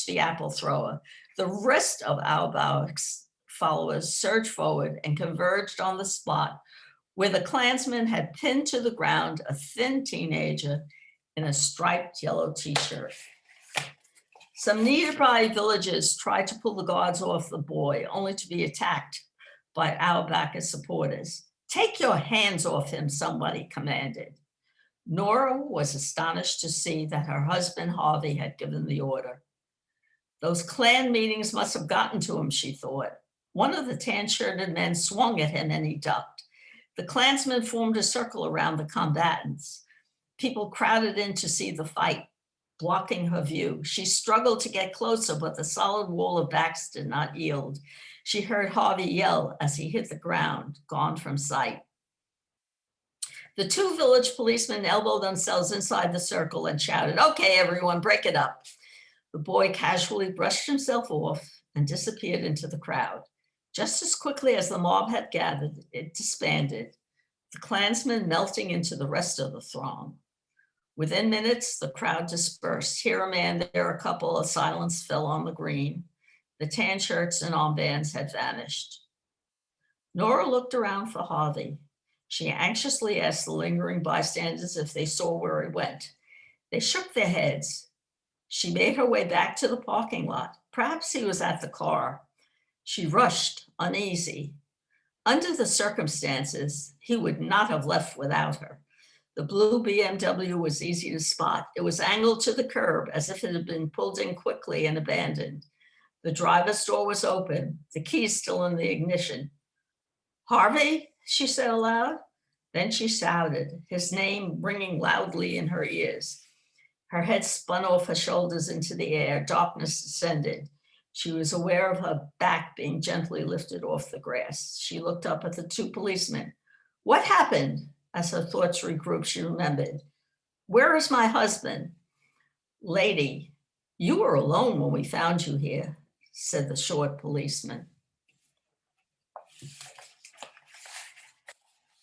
reached the apple thrower. The rest of Auerbach's followers surged forward and converged on the spot where the Klansman had pinned to the ground a thin teenager in a striped yellow t-shirt. Some nearby villagers tried to pull the guards off the boy, only to be attacked by Auerbach's supporters. "Take your hands off him," somebody commanded. Nora was astonished to see that her husband Harvey had given the order. Those Klan meetings must have gotten to him, she thought. One of the tan-shirted men swung at him and he ducked. The Klansmen formed a circle around the combatants. People crowded in to see the fight, blocking her view. She struggled to get closer, but the solid wall of backs did not yield. She heard Harvey yell as he hit the ground, gone from sight. The two village policemen elbowed themselves inside the circle and shouted, "Okay, everyone, break it up." The boy casually brushed himself off and disappeared into the crowd. Just as quickly as the mob had gathered, it disbanded, the Klansmen melting into the rest of the throng. Within minutes, the crowd dispersed. Here a man, there a couple, a silence fell on the green. The tan shirts and armbands had vanished. Nora looked around for Harvey. She anxiously asked the lingering bystanders if they saw where he went. They shook their heads. She made her way back to the parking lot. Perhaps he was at the car. She rushed, uneasy. Under the circumstances, he would not have left without her. The blue BMW was easy to spot. It was angled to the curb as if it had been pulled in quickly and abandoned. The driver's door was open, the key still in the ignition. "Harvey," she said aloud. Then she shouted, his name ringing loudly in her ears. Her head spun off her shoulders into the air. Darkness descended. She was aware of her back being gently lifted off the grass. She looked up at the two policemen. "What happened?" As her thoughts regrouped, she remembered. "Where is my husband?" "Lady, you were alone when we found you here," said the short policeman.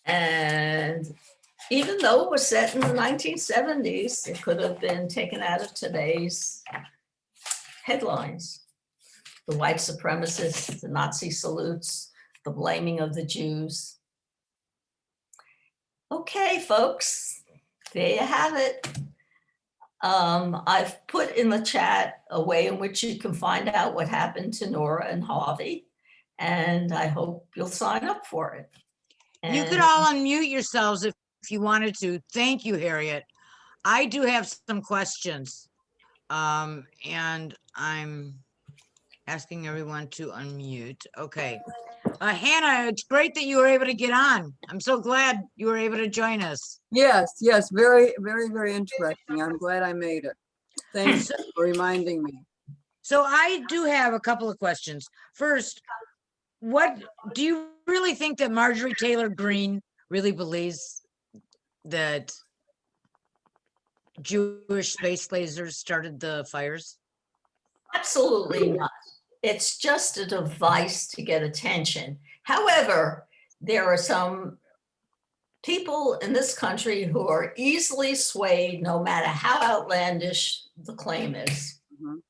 And even though it was set in the 1970s, it could have been taken out of today's headlines. The white supremacists, the Nazi salutes, the blaming of the Jews. Okay, folks, there you have it. I've put in the chat a way in which you can find out what happened to Nora and Harvey, and I hope you'll sign up for it. You could all unmute yourselves if you wanted to. Thank you, Harriet. I do have some questions, and I'm asking everyone to unmute. Okay. Hannah, it's great that you were able to get on. I'm so glad you were able to join us. Yes, very, very, very interesting. I'm glad I made it. Thanks for reminding me. So I do have a couple of questions. First, what do you really think that Marjorie Taylor Greene really believes that Jewish space lasers started the fires? Absolutely not. It's just a device to get attention. However, there are some people in this country who are easily swayed no matter how outlandish the claim is. Mhm.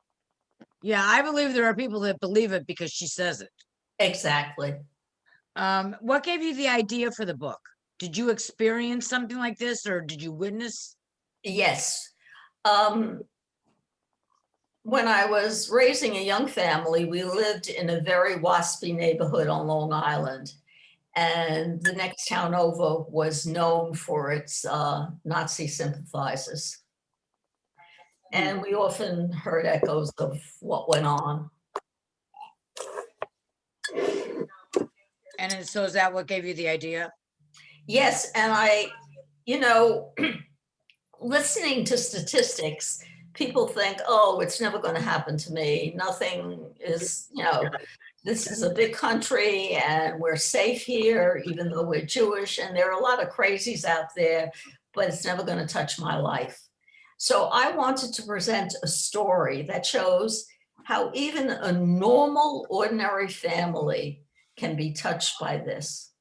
Yeah, I believe there are people that believe it because she says it. Exactly. What gave you the idea for the book? Did you experience something like this or did you witness? Yes. When I was raising a young family, we lived in a very waspy neighborhood on Long Island. And the next town over was known for its Nazi sympathizers. And we often heard echoes of what went on. And so is that what gave you the idea? Yes, and listening to statistics, people think, oh, it's never going to happen to me. Nothing is, this is a big country and we're safe here, even though we're Jewish. And there are a lot of crazies out there, but it's never going to touch my life. So I wanted to present a story that shows how even a normal, ordinary family can be touched by this.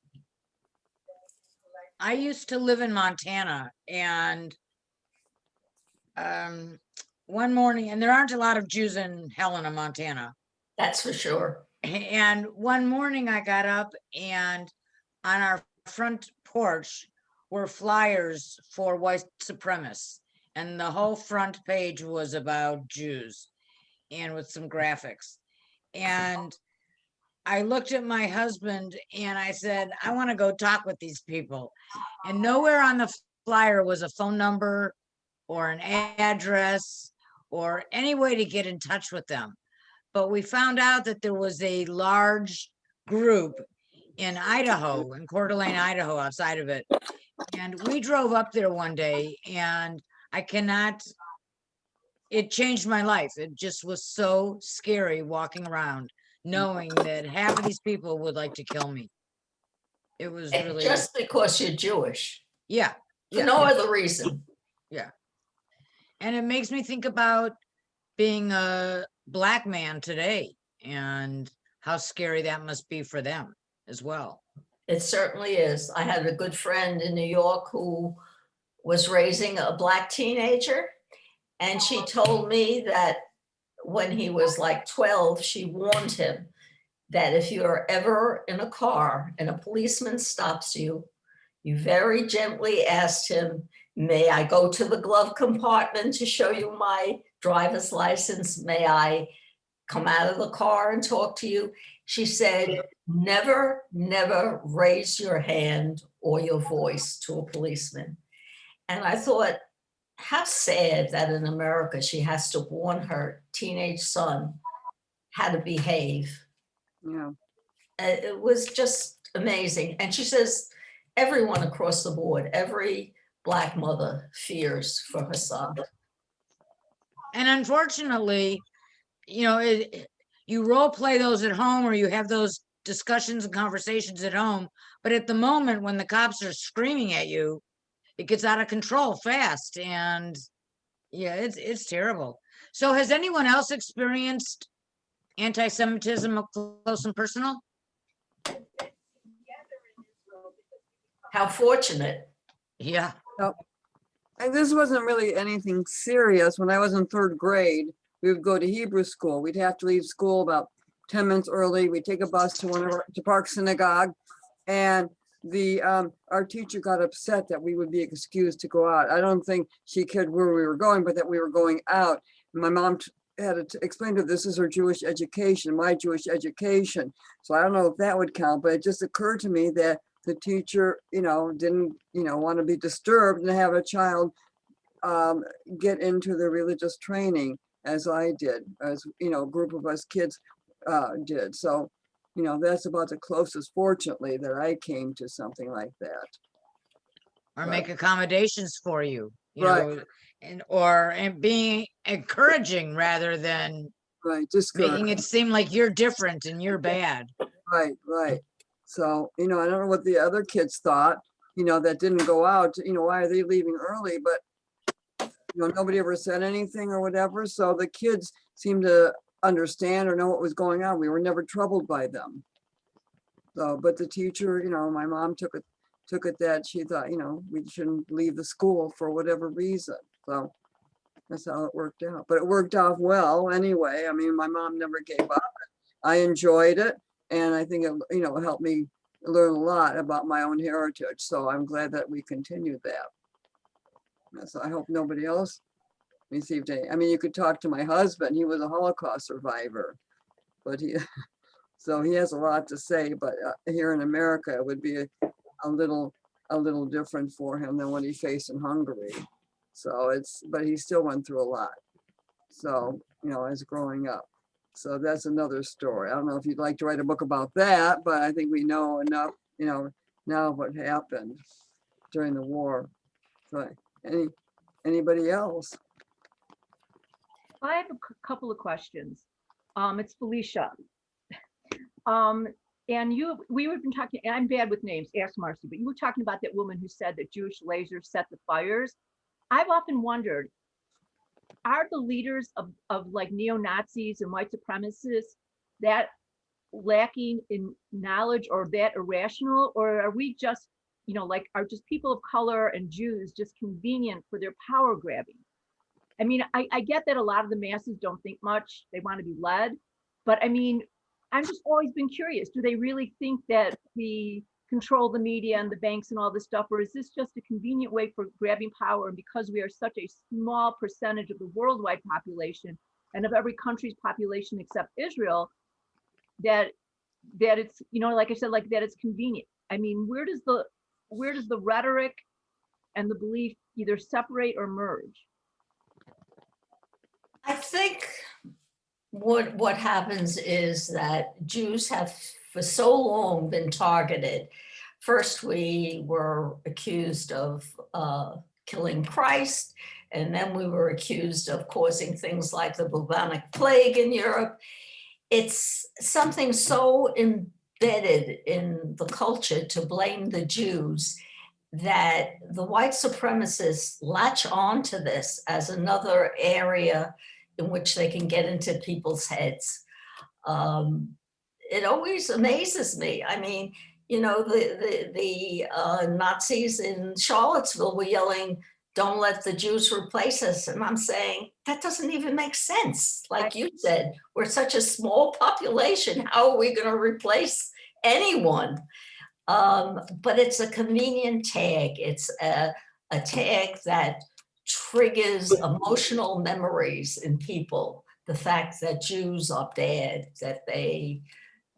I used to live in Montana, and one morning, and there aren't a lot of Jews in Helena, Montana. That's for sure. And one morning I got up and on our front porch were flyers for white supremacists. And the whole front page was about Jews and with some graphics. And I looked at my husband and I said, I want to go talk with these people. And nowhere on the flyer was a phone number or an address or any way to get in touch with them. But we found out that there was a large group in Idaho, in Coeur d'Alene, Idaho, outside of it. And we drove up there one day and it changed my life. It just was so scary walking around, knowing that half of these people would like to kill me. It was And really, just because you're Jewish, yeah. for no other reason. And it makes me think about being a Black man today and how scary that must be for them as well. It certainly is. I had a good friend in New York who was raising a Black teenager, and she told me that when he was like 12, she warned him that if you're ever in a car and a policeman stops you, you very gently asked him, may I go to the glove compartment to show you my driver's license? May I come out of the car and talk to you? She said, never, never raise your hand or your voice to a policeman. And I thought, how sad that in America she has to warn her teenage son how to behave. Yeah. It was just amazing. And she says, everyone across the board, every Black mother fears for her son. And unfortunately, you role play those at home or you have those discussions and conversations at home. But at the moment when the cops are screaming at you, it gets out of control fast. And yeah, it's terrible. So has anyone else experienced anti-Semitism up close and personal? How fortunate. Yeah. And this wasn't really anything serious. When I was in third grade, we would go to Hebrew school. We'd have to leave school about 10 minutes early. We'd take a bus to Park Synagogue, and our teacher got upset that we would be excused to go out. I don't think she cared where we were going, but that we were going out. My mom had to explain to her, this is her Jewish education, my Jewish education. So I don't know if that would count, but it just occurred to me that the teacher, didn't, want to be disturbed and have a child get into the religious training as I did, as, a group of us kids did. So, that's about the closest, fortunately, that I came to something like that. Or Right. make accommodations for you, Right. and being encouraging rather than Right, making it seem like you're different and you're bad. Right. So, I don't know what the other kids thought, that didn't go out, why are they leaving early? But, nobody ever said anything or whatever. So the kids seemed to understand or know what was going on. We were never troubled by them. So, but the teacher, my mom took it that she thought, we shouldn't leave the school for whatever reason. So that's how it worked out. But it worked out well anyway. I mean, my mom never gave up. I enjoyed it. And I think it, helped me learn a lot about my own heritage. So I'm glad that we continued that. So I hope nobody else received any. I mean, you could talk to my husband. He was a Holocaust survivor, but so he has a lot to say. But here in America, it would be a little different for him than what he faced in Hungary. So but he still went through a lot. So, as growing up. So that's another story. I don't know if you'd like to write a book about that, but I think we know enough, now what happened during the war. So anybody else? I have a couple of questions. It's Felicia. And we were been talking, and I'm bad with names, ask Marcy, but you were talking about that woman who said that Jewish lasers set the fires. I've often wondered, are the leaders of like neo-Nazis and white supremacists that lacking in knowledge or that irrational, or are we just, are just people of color and Jews just convenient for their power grabbing? I mean, I get that a lot of the masses don't think much. They want to be led. But I mean, I've just always been curious. Do they really think that we control the media and the banks and all this stuff? Or is this just a convenient way for grabbing power? And because we are such a small percentage of the worldwide population and of every country's population except Israel, that it's, you know, like I said, like that it's convenient. I mean, where does the rhetoric and the belief either separate or merge? I think what happens is that Jews have for so long been targeted. First, we were accused of killing Christ, and then we were accused of causing things like the bubonic plague in Europe. It's something so embedded in the culture to blame the Jews that the white supremacists latch on to this as another area in which they can get into people's heads. It always amazes me. I mean, you know, the Nazis in Charlottesville were yelling, "Don't let the Jews replace us." And I'm saying, that doesn't even make sense. Like you said, we're such a small population. How are we going to replace anyone? But it's a convenient tag. It's a tag that triggers emotional memories in people. The fact that Jews are bad, that they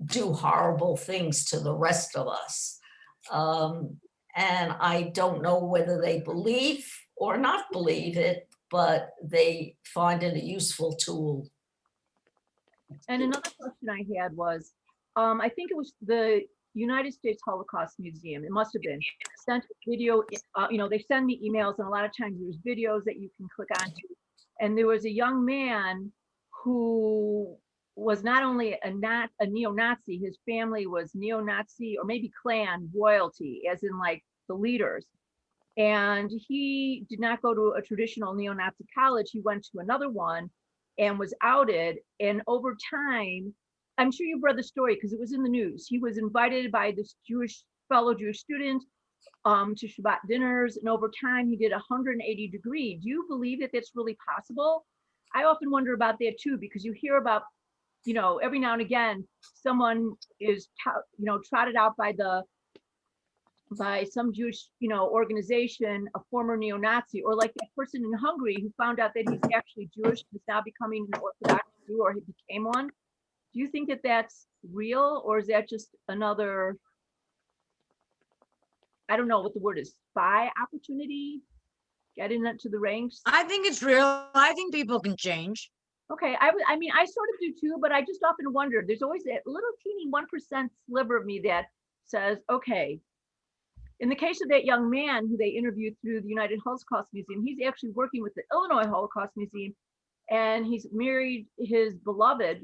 do horrible things to the rest of us. And I don't know whether they believe or not believe it, but they find it a useful tool. And another question I had was, I think it was the United States Holocaust Museum, it must have been, sent a video, you know, they send me emails and a lot of times there's videos that you can click onto. And there was a young man who was not only a neo-Nazi, his family was neo-Nazi or maybe Klan royalty, as in like the leaders. And he did not go to a traditional neo-Nazi college. He went to another one and was outed. And over time, I'm sure you've read the story because it was in the news. He was invited by this fellow Jewish student to Shabbat dinners. And over time, he did 180 degree. Do you believe that that's really possible? I often wonder about that too, because you hear about, you know, every now and again, someone is, you know, trotted out by some Jewish, you know, organization, a former neo-Nazi, or like that person in Hungary who found out that he's actually Jewish, who's now becoming an Orthodox Jew, or he became one. Do you think that that's real, or is that just another, I don't know what the word is, spy opportunity, getting into the ranks? I think it's real. I think people can change. Okay, I mean, I sort of do too, but I just often wonder, there's always that little teeny 1% sliver of me that says, okay, in the case of that young man who they interviewed through the United Holocaust Museum, he's actually working with the Illinois Holocaust Museum, and he's married his beloved,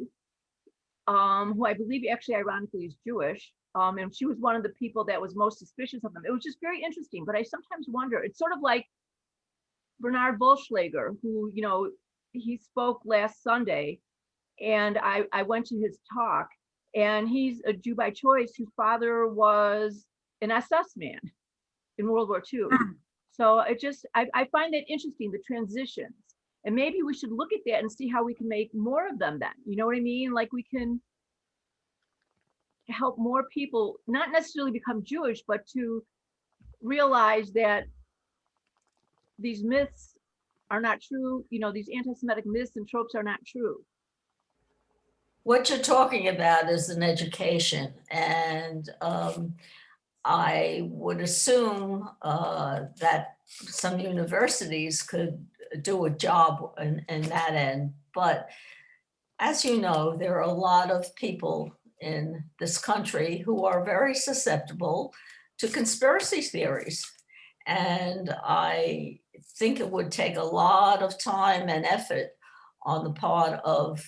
who I believe actually ironically is Jewish. And she was one of the people that was most suspicious of them. It was just very interesting, but I sometimes wonder, it's sort of like Bernard Vollschlager, who, you know, he spoke last Sunday, and I went to his talk, and he's a Jew by choice whose father was an SS man in World War II. So it just, I find that interesting, the transitions. And maybe we should look at that and see how we can make more of them then. You know what I mean? Like we can help more people, not necessarily become Jewish, but to realize that these myths are not true. You know, these anti-Semitic myths and tropes are not true. What you're talking about is an education, and I would assume that some universities could do a job in that end. But as you know, there are a lot of people in this country who are very susceptible to conspiracy theories. And I think it would take a lot of time and effort on the part of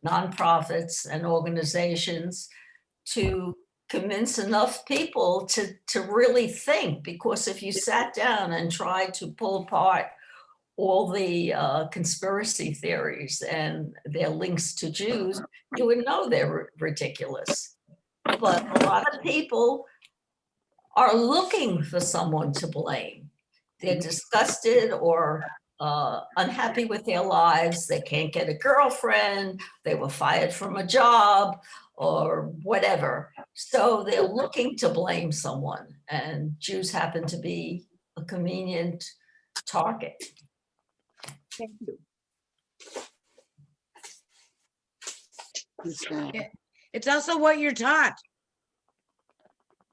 nonprofits and organizations to convince enough people to really think, because if you sat down and tried to pull apart all the conspiracy theories and their links to Jews, you would know they're ridiculous. But a lot of people are looking for someone to blame. They're disgusted or unhappy with their lives. They can't get a girlfriend. They were fired from a job or whatever. So they're looking to blame someone, and Jews happen to be a convenient target. Thank you. It's sad. It's also what you're taught.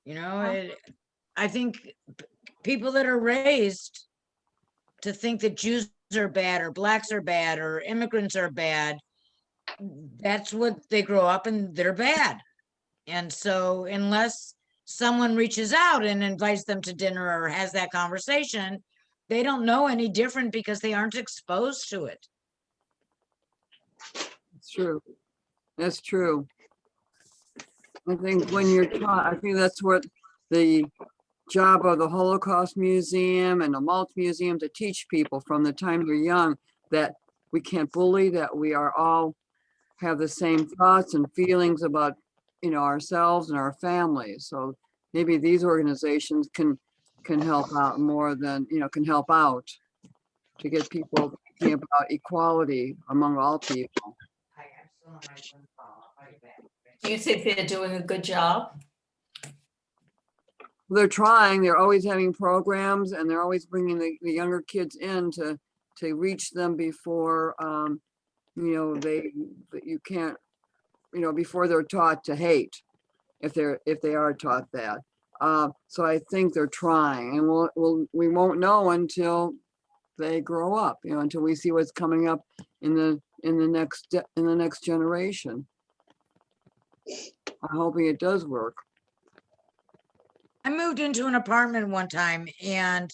You know, Huh? I think people that are raised to think that Jews are bad or blacks are bad or immigrants are bad, that's what they grow up and they're bad. And so unless someone reaches out and invites them to dinner or has that conversation, they don't know any different because they aren't exposed to it. It's true. That's true. I think when you're taught, I think that's what the job of the Holocaust Museum and the Maltz Museum, to teach people from the time they're young that we can't bully, that we are all have the same thoughts and feelings about, you know, ourselves and our families. So maybe these organizations can help out more than, you know, can help out to get people thinking about equality among all people. Do you think they're doing a good job? They're trying, they're always having programs, and they're always bringing the younger kids in to reach them before, you know, you can't, you know, before they're taught to hate, if they are taught that. So I think they're trying, and we won't know until they grow up, you know, until we see what's coming up in the next generation. I'm hoping it does work. I moved into an apartment one time and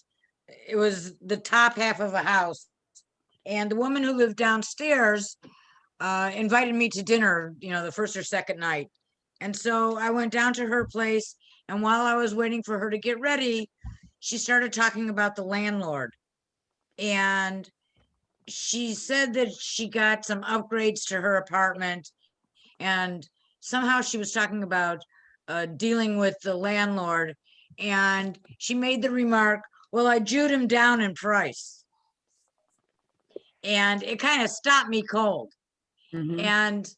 it was the top half of a house. And the woman who lived downstairs invited me to dinner, you know, the first or second night. And so I went down to her place, and while I was waiting for her to get ready, she started talking about the landlord. And she said that she got some upgrades to her apartment, and somehow she was talking about dealing with the landlord. And she made the remark, well, I Jewed him down in price. And it kind of stopped me cold. Mhm. And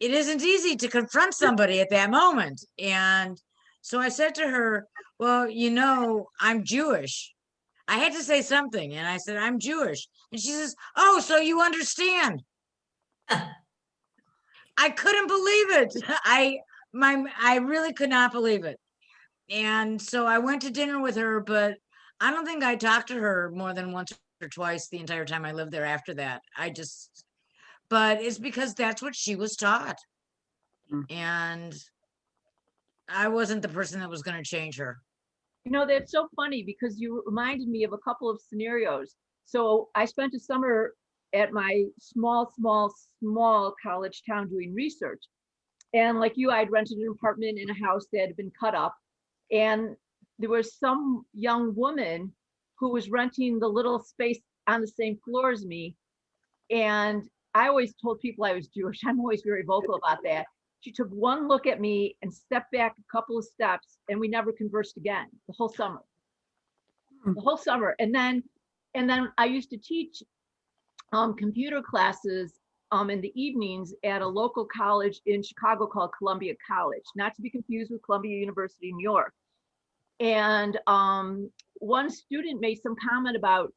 it isn't easy to confront somebody at that moment. And so I said to her, well, you know, I'm Jewish. I had to say something. And I said, I'm Jewish. And she says, oh, so you understand. I couldn't believe it. I really could not believe it. And so I went to dinner with her, but I don't think I talked to her more than once or twice the entire time I lived there after that. But it's because that's what she was taught. Mm. And I wasn't the person that was going to change her. You know, that's so funny because you reminded me of a couple of scenarios. So I spent a summer at my small college town doing research. And like you, I'd rented an apartment in a house that had been cut up. And there was some young woman who was renting the little space on the same floor as me. And I always told people I was Jewish. I'm always very vocal about that. She took one look at me and stepped back a couple of steps, and we never conversed again the whole summer. The whole summer. And then I used to teach computer classes in the evenings at a local college in Chicago called Columbia College, not to be confused with Columbia University in New York. And one student made some comment about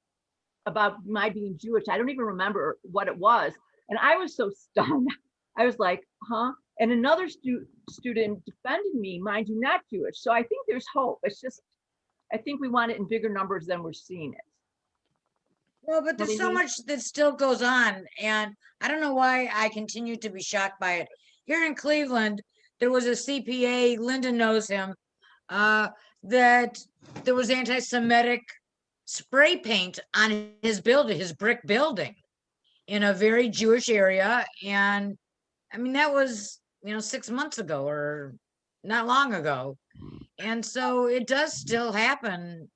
my being Jewish. I don't even remember what it was. And I was so stunned. I was like, huh? And another student defended me, mind you, not Jewish. So I think there's hope. It's just, I think we want it in bigger numbers than we're seeing it. Well, but there's so much that still goes on. And I don't know why I continue to be shocked by it. Here in Cleveland, there was a CPA, Linda knows him, that there was anti-Semitic spray paint on his building, his brick building in a very Jewish area. And I mean, that was, 6 months ago or not long ago. And so it does still happen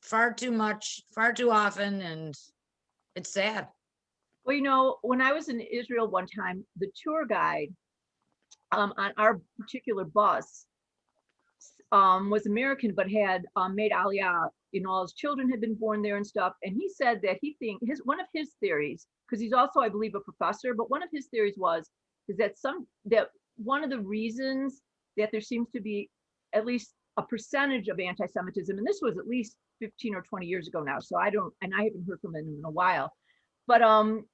far too much, far too often. And it's sad. Well, when I was in Israel one time, the tour guide on our particular bus was American, but had made Aliyah all his children had been born there and stuff. And he said that one of his theories, because he's also, I believe, a professor, but one of his theories is that one of the reasons that there seems to be at least a percentage of anti-Semitism, and this was at least 15 or 20 years ago now, so I haven't heard from him in a while, but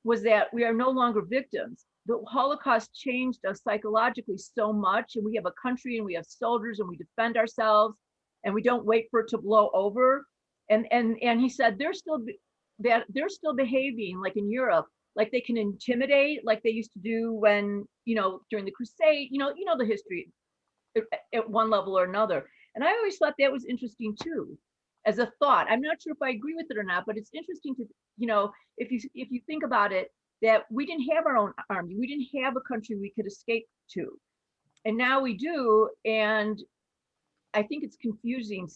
was that we are no longer victims. The Holocaust changed us psychologically so much, and we have a country and we have soldiers and we defend ourselves and we don't wait for it to blow over. And he said they're still behaving like in Europe, like they can intimidate, like they used to do when, during the crusade, the history at one level or another. And I always thought that was interesting too, as a thought. I'm not sure if I agree with it or not, but it's interesting to, if you think about it, that we didn't have our own army. We didn't have a country we could escape to. And now we do. And I think it's confusing to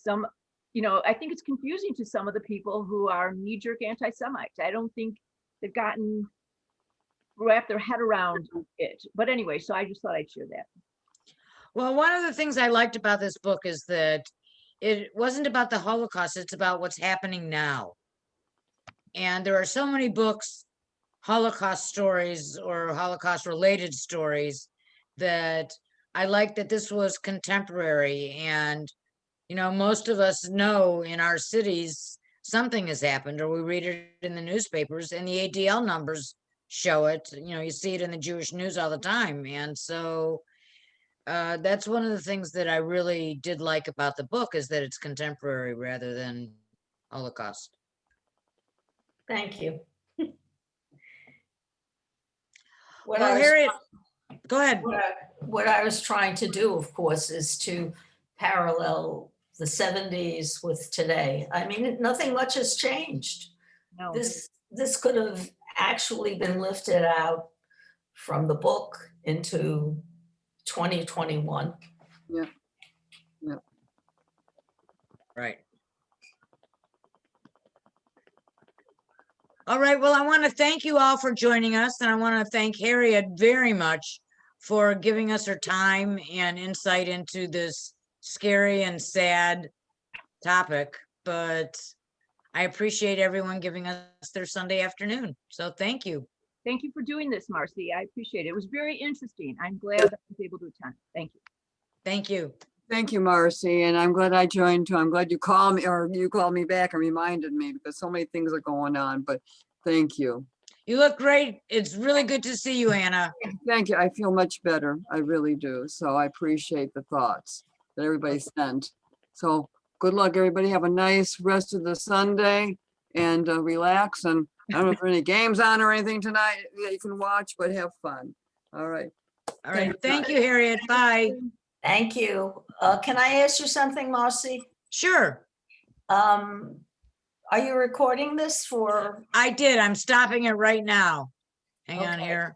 some of the people who are knee-jerk anti-Semites. I don't think they've wrapped their head around it. But anyway, so I just thought I'd share that. Well, one of the things I liked about this book is that it wasn't about the Holocaust, it's about what's happening now. And there are so many books, Holocaust stories or Holocaust related stories, that I like that this was contemporary. And, most of us know in our cities something has happened, or we read it in the newspapers, and the ADL numbers show it. You see it in the Jewish news all the time. And so that's one of the things that I really did like about the book, is that it's contemporary rather than Holocaust. Thank you. Well, Harriet, go ahead. What I was trying to do, of course, is to parallel the 70s with today. I mean, nothing much has changed. No. This could have actually been lifted out from the book into 2021. Yeah. Right. All right. Well, I want to thank you all for joining us. And I want to thank Harriet very much for giving us her time and insight into this scary and sad topic. But I appreciate everyone giving us their Sunday afternoon. So thank you. Thank you for doing this, Marcy. I appreciate it. It was very interesting. I'm glad that I was able to attend. Thank you. Thank you. Thank you, Marcy, and I'm glad I joined too. I'm glad you called me, or you called me back and reminded me, because so many things are going on, but thank you. You look great. It's really good to see you, Anna. Thank you. I feel much better. I really do. So I appreciate the thoughts that everybody sent. So good luck, everybody. Have a nice rest of the Sunday and relax. And I don't know if there are any games on or anything tonight that you can watch, but have fun. All right. All right. Thank you, Harriet. Bye. Thank you. Can I ask you something, Marcy? Sure. Are you recording this for? I did. I'm stopping it right now. Hang on Okay. here.